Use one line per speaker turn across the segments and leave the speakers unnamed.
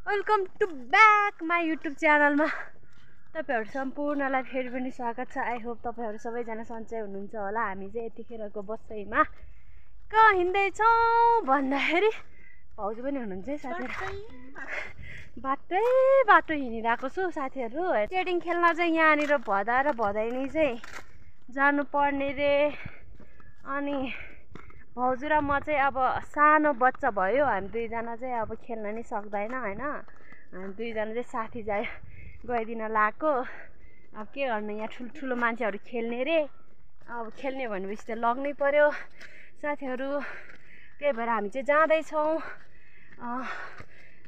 Welcome to back my YouTube च्यानलमा तपाईहरु सम्पूर्णलाई फेरि पनि स्वागत छ। आई होप तपाईहरु सबैजना सन्चै हुनुहुन्छ होला। हामी चाहिँ यतिखेरको बसाइमा कहाँ हिँड्दैछौँ भन्दाखेरि भाउजू पनि हुनुहुन्छ है साथीहरु। बाटो हिँडिरहेको छु साथीहरु। स्केटिङ खेल्न चाहिँ यहाँनिर भदा र भदैनी चाहिँ जानु पर्ने रे। अनि भाउजू र म चाहिँ अब सानो बच्चा भयो, हामी दुईजना चाहिँ अब खेल्न नि सक्दैन हैन। हामी दुईजना चाहिँ साथी गइदिन लाएको। अब के गर्नु, यहाँ ठुलो मान्छेहरू खेल्ने रे। अब खेल्ने भनेपछि त लग्नै पर्यो साथीहरू। त्यही भएर हामी चाहिँ जाँदैछौँ।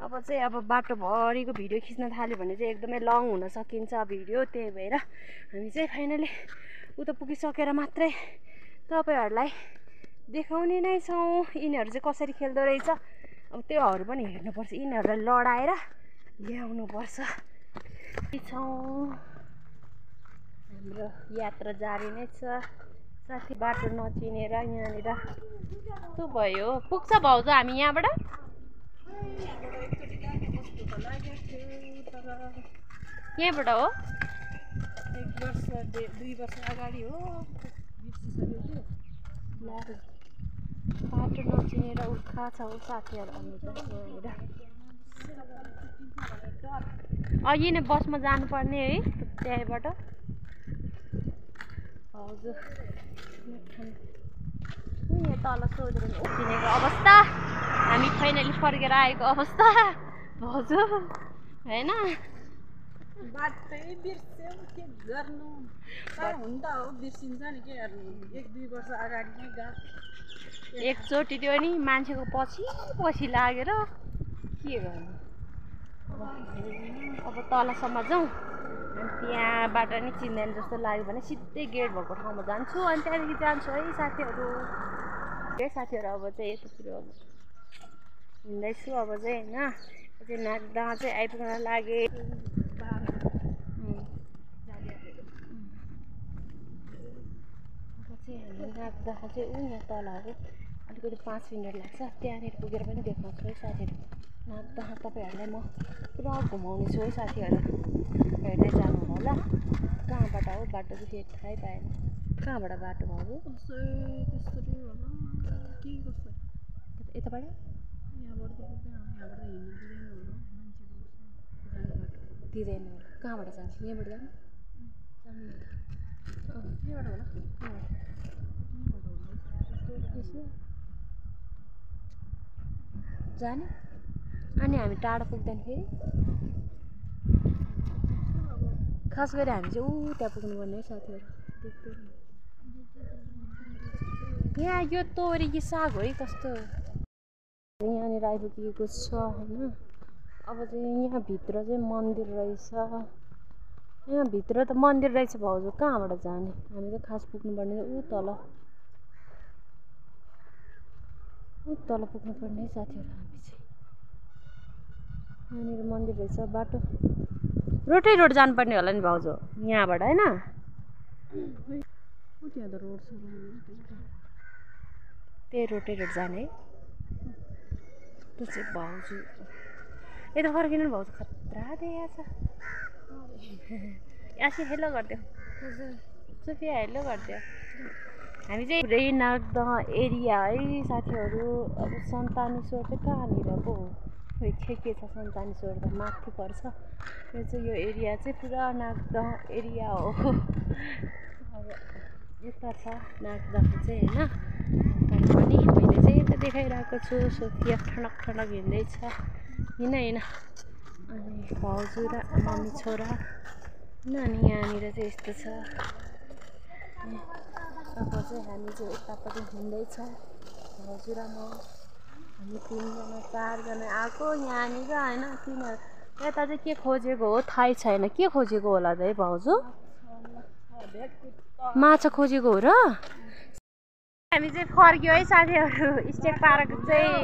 अब चाहिँ बाटोभरिको भिडियो खिच्न थाल्यो भने चाहिँ एकदमै लङ हुन सकिन्छ भिडियो। त्यही भएर हामी चाहिँ फाइनली उता पुगिसकेर मात्रै तपाईहरुलाई देखाउने नै छौँ यिनीहरू चाहिँ कसरी खेल्दो रहेछ। अब त्योहरू पनि हेर्नुपर्छ, यिनीहरूलाई लडाएर ल्याउनुपर्छ। हाम्रो यात्रा जारी नै छ साथी। बाटो नचिनेर यहाँनिर कस्तो भयो। पुग्छ भाउजू हामी यहाँबाट? यहाँबाट हो?
2 वर्ष अगाडि हो।
बाटो नचिनेर उर्खा छ साथीहरू। हामी त यहाँनिर नै बसमा जानुपर्ने है त्यहीँबाट। हजुर यहाँ तल सोधेर उठिनेको अवस्था, हामी फाइनली फर्केर आएको अवस्था भाउजू हैन।
बाटै बिर्स्यौ के गर्नु। हुन त हो बिर्सिन्छ नि, के गर्नु। 1-2 वर्ष अगाडि नै गएको
एकचोटि त्यो नि मान्छेको पछि लागेर के गर्नु। अब तलसम्म जाउँ। त्यहाँबाट नि चिन्दैन जस्तो लाग्यो भने सिधै गेट भएको ठाउँमा जान्छु। अनि त्यहाँदेखि जान्छु है साथीहरू। अब चाहिँ यतातिर हिँड्दैछु अब चाहिँ होइन। अझै नाग्दा चाहिँ आइपुग्न लागे। हामी नाग्दा चाहिँ यहाँ तलहरू अलिकति 5 मिनट लाग्छ। त्यहाँनिर पुगेर पनि देखाउँछु है साथीहरू। नाग्दा तपाईँहरूलाई म पुरा घुमाउने छु है साथीहरू। हेर्दै जानु होला। कहाँबाट हो बाटो चाहिँ त्यो थाहै पाएन। कहाँबाट बाटो भाउजू? यताबाट दिँदैन होला। कहाँबाट जान्छ? यहाँबाट जानु जाने। अनि हामी टाढो पुग्दैन फेरि। खास गरी हामी चाहिँ त्यहाँ पुग्नुपर्ने है साथीहरू। यहाँ यो तोरी साग हो है कस्तो। यहाँनिर आइपुगेको छ होइन। अब चाहिँ यहाँभित्र चाहिँ मन्दिर रहेछ। यहाँभित्र त मन्दिर रहेछ भाउजू। कहाँबाट जाने? हामी त खास पुग्नुपर्ने ऊ तल पुग्नुपर्ने है साथीहरू। हामी चाहिँ यहाँनिर मन्दिर रहेछ। बाटो रोड जानुपर्ने होला नि भाउजू यहाँबाट होइन। त्यही रोड जाने है। त्यो चाहिँ भाउजू यता फर्किनु भाउजू खतरा देखा छ। यासी हेलो गरिदियो सुफिया, हेलो गरिदियो। हामी चाहिँ पुरै नाग्दा एरिया है साथीहरू। अब सन्तानेश्वर चाहिँ कहाँनिर पो हो खोइ के छ। सन्तानेश्वर त माथि पर्छ। यो चाहिँ यो एरिया चाहिँ पुरा नाग्दा एरिया हो। अब यता छ नाग्दाको चाहिँ होइन। तर पनि मैले चाहिँ यता देखाइरहेको छु। सोफिया ठनक हिँड्दैछ। हिँड। अनि भाउजू र मम्मी छोरा अनि यहाँनिर चाहिँ यस्तो छ। अब चाहिँ हामी चाहिँ यतापट्टि हिँड्दैछ भाउजू र म। हामी 3जना 4जना आएको यहाँनिर होइन। तिनीहरू यता चाहिँ के खोजेको हो थाहै छैन। के खोजेको होला त है भाउजू? माछा खोजेको हो र। हामी चाहिँ फर्क्यो है साथीहरू। स्टेट पार्क चाहिँ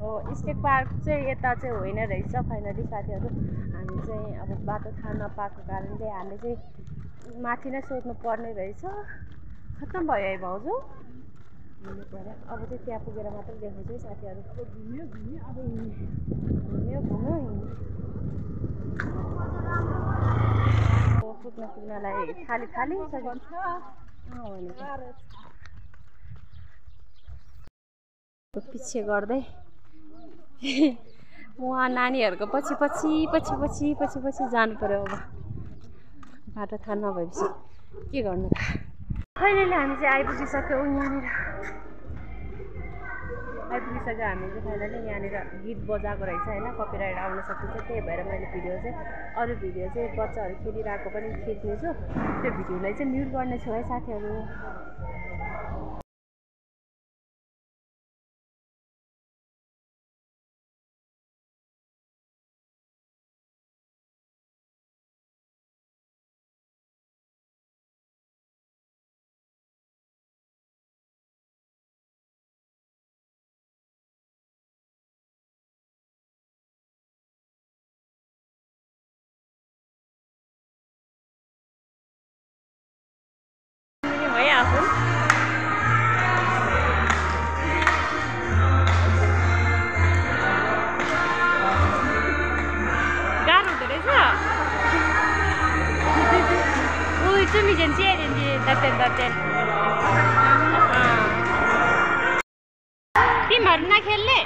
हो। स्टेट पार्क चाहिँ यता चाहिँ होइन रहेछ फाइनली साथीहरू। हामी चाहिँ अब बाटो थाहा नपाएको कारणले हामीले चाहिँ माथि नै सोध्नु पर्ने रहेछ। खत्तम भयो है भाउजू। हिँड्नु पर्यो अब चाहिँ त्यहाँ पुगेर मात्र देखाउँछु है साथीहरू
अब घुम्यो घुम्यो अब हिँड्ने
घुम्यो घुम्यो पुग्नलाई थाली पछि गर्दै उहाँ नानीहरूको पछि जानु पर्यो अब बाटो थाहा नभएपछि के गर्नु त फाइनली हामी चाहिँ आइपुगिसक्यौँ यहाँनिर हामी चाहिँ फाइनली यहाँनिर गीत बजाएको रहेछ होइन कपिराइट आउन सकिन्छ त्यही भएर मैले भिडियो चाहिँ अरू भिडियो चाहिँ बच्चाहरू खेलिरहेको पनि खिच्नेछु त्यो भिडियोलाई चाहिँ म्युट गर्नेछु है साथीहरू तिमीहरू नखेल्ने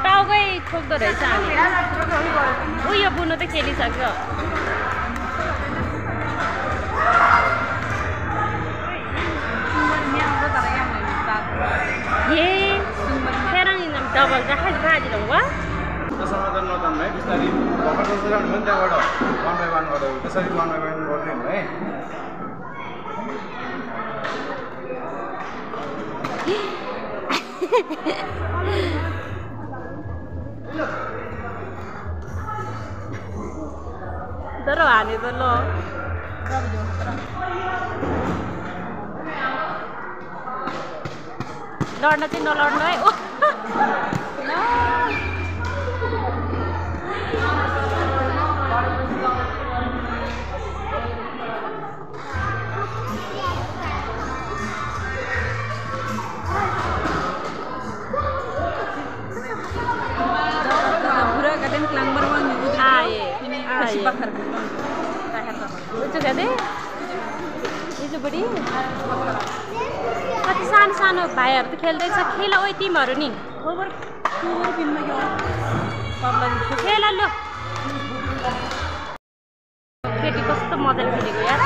टाउकै ठोक्दो रहेछ हामी उयो बुनु त खेलिसक्यो डबल राखिदिनु भयो
समाधान नगर्नु है बिस्तारै भर्खर जसरी पनि त्यहाँबाट वान बाई वान गर्दै त्यसरी वान बाई वान गर्दै हुनु है
तर हाने त ल लड्न चाहिँ नलड्नु है कति सानो सानो भाइहरू त खेल्दैछ खेल ओ तिमीहरू नि खेल ल केटी कस्तो मजाले खेलेको यार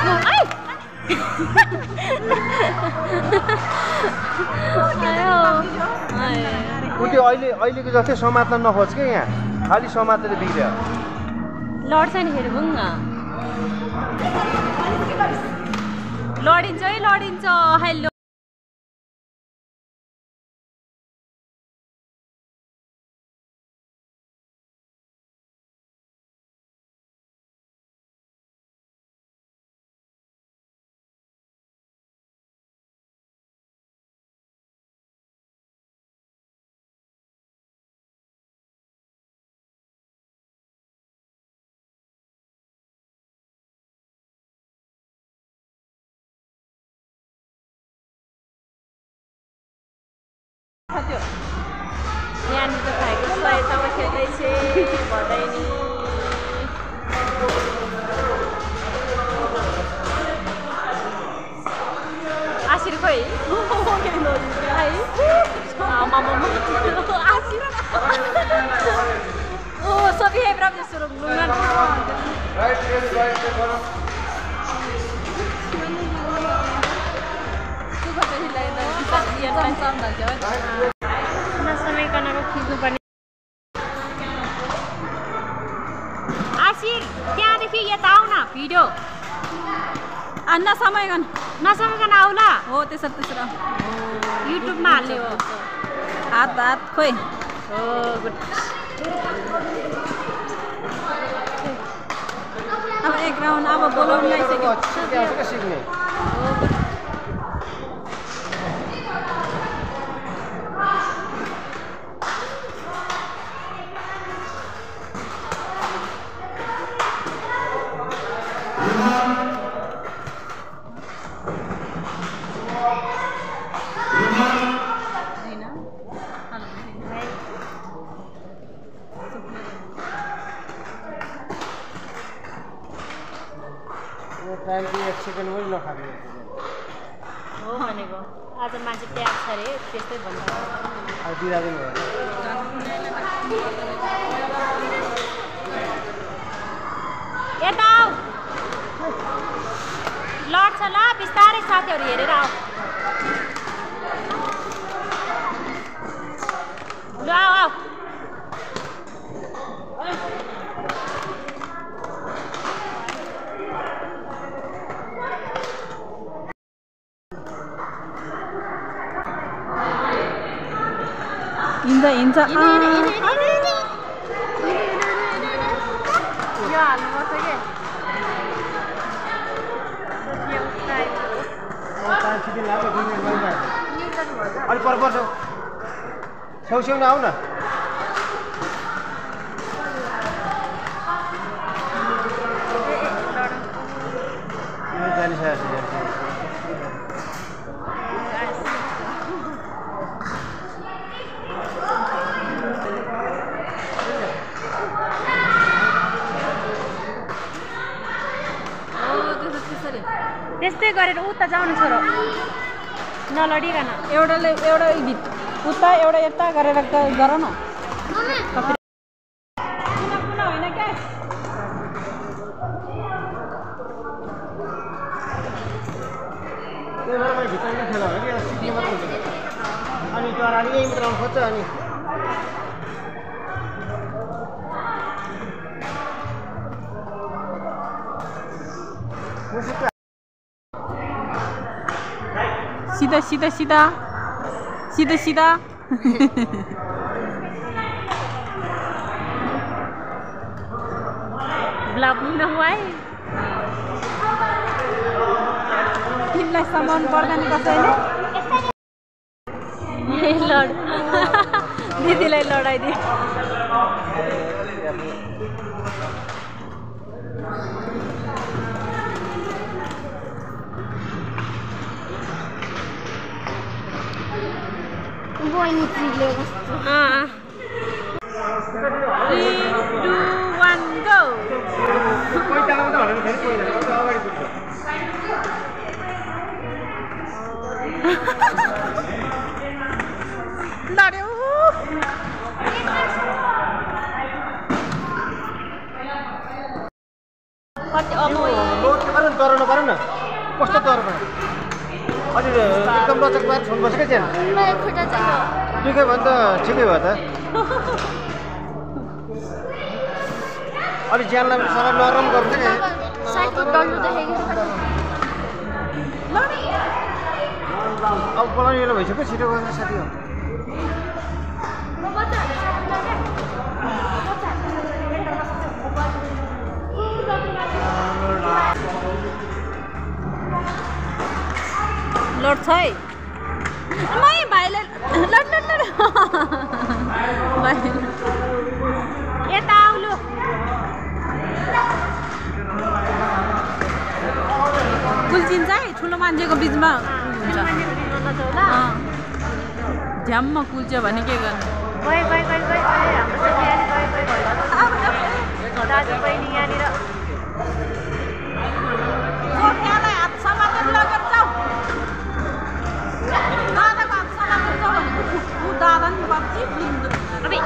कुटी अहिलेको जस्तै समात्न नखोज क्या यहाँ खालि समातेर बिग्रियो
लड्छ नि फेरि बुङ लडिन्छ है लडिन्छ हेलो यहाँनिर त भाइको सहायतामा खेल्दैछ भदैनी आशिर खोइ सबै हेब्राम सुरु नसमाइकनको खिच्नुपर्ने आशिर त्यहाँदेखि यता आऊ न भिडियो नसमाइकन आउला
हो त्यसरी
युट्युबमा हाल्ने हो
हात खोइ
हो गुड
अब एक राउन्ड अब बोलाउनु आइसक्यो
सिक्ने
टाइम कि 1 सेकेन्ड पनि नखाने
हो भनेको आज मान्छे ट्याग छ अरे त्यस्तै भन्छ
अब बिरादिन भयो
यता आऊ लड्छ ल बिस्तारै साथीहरू हेरेर आऊ ल आऊ आऊ
हिँड्छ हिँड्छ
यो हाल्नुपर्छ के
अलि पर पर्छ छेउछेउ नआउ न
त्यस्तै गरेर उता जाउन छोरो नलडिकन
एउटाले एउटा उता एउटा यता गरेर गर न होइन क्या
भित्रमा खेला हो कि सिक्ने मात्र हुन्छ अनि चरा यही मात्र आउनु खोज्छ अनि
सीधा सीधा सीधा सीधा सीधा
ब्लग नहुआई
तिमीलाई सामान पर्दैन कसैले
लड दिदीलाई लडाइदिए
बहिनी चिल्ले कस्तो
3, 2, 1 go
पैसा आउँदा भनेर फेरि पैसा अगाडि पुग्छ
लड्यो
कति अमो
तर नगर न कस्तो तर अलि एकदम लचक पारेर छोड्नुपर्छ क्या च्यान
खुट्टा चाहिँ
दुःखै भयो नि त ठिकै भयो त अलि ज्यानलाई सबै नरम गर्छ क्या
साइडको डल्लो देखेको
अब बोलाउनु बेला भइसक्यो छिटो गर्छ साथी हो
लड्छ है मै भाइले लड लड लड
यता आउलु
कुल्चिन्छ है ठुलो मान्छेको बिचमा हुन्छ झ्याम्म कुल्च्यो भने के गर्नु
दाजु बहिनी यहाँनिर
सोफियालाई हात समातेर लगेर जाऊ दादाको हात समातेर जाऊ भनेको ऊ दादा नि बच्ची
अबे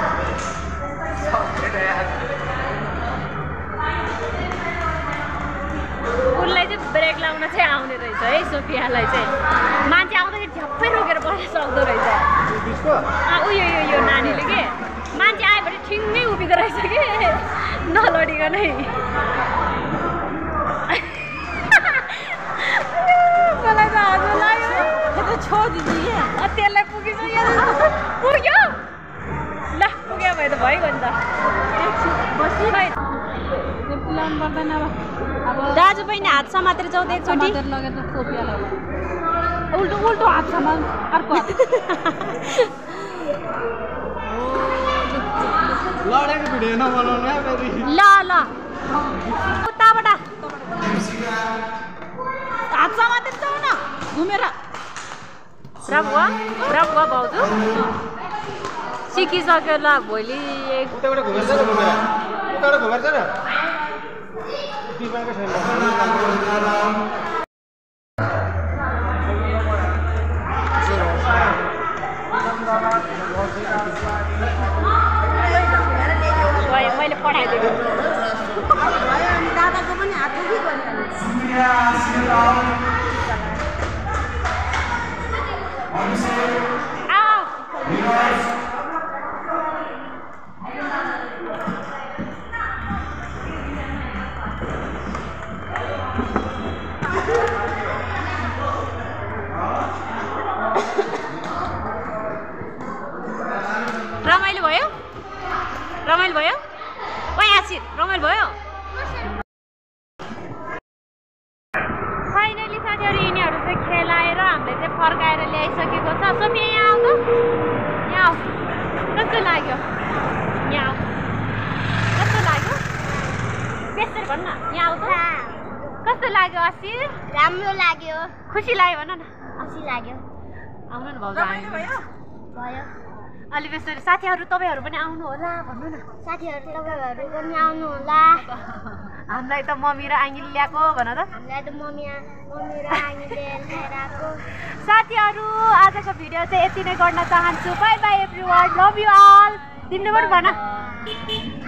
उसलाई चाहिँ ब्रेक लाउन चाहिँ आउने रहेछ है सोफियालाई चाहिँ मान्छे आउँदाखेरि झ्याप्पै रोकेर बस्न सक्दो रहेछ उयो यो नानीले के मान्छे आयो भने ठिङ्गै उभिँदो रहेछ कि नलडिकनै मलाई त हजुर लाग्यो
छो दिदी
त्यसलाई पुगिसक्यो पुग्यो ल पुग्यो भयो त भइगयो नि त
प्लान गर्दैन अब
दाजु बहिनी हात समातेर जाउँ त एकचोटि
समातेर लगेर सोफियालाई उल्टो उल्टो हात समाल अर्को हात
लडेको भिडियो नबनाउनु है फेरि
ल ल उताबाट
घुमेर
राम्रो भयो भाउजू सिकिसक्यो ल भोलि
उताबाट घुमेर जान घुमेर उताबाट घुमेर जान बिमाको छैन
मैले पठाइदिएको
दादाको पनि हात दुखी
रमाइलो भयो ओइ आशिर रमाइलो भयो फाइनली साथीहरू यिनीहरू चाहिँ खेलाएर हामीले चाहिँ फर्काएर ल्याइसकेको छ सोफिया यहाँ आऊ त यहाँ आऊ कस्तो लाग्यो यहाँ आऊ कस्तो लाग्यो त्यसरी भन्न यहाँ आऊ त कस्तो लाग्यो आशिर
राम्रो लाग्यो
खुसी लाग्यो भन न
खुसी लाग्यो
आउनु न भाउजू हामी
भयो
अलि बेसरी साथीहरू तपाईँहरू पनि आउनु होला भन्नु न
साथीहरू तपाईँहरू पनि आउनु होला
हामीलाई त मम्मी र आङ्गीले ल्याएको भन त
हामीलाई त मम्मी र आङ्गीले ल्याएर आएको
साथीहरू आजको भिडियो चाहिँ यति नै गर्न चाहन्छु bye bye everyone love you all तिम्रो पनि भन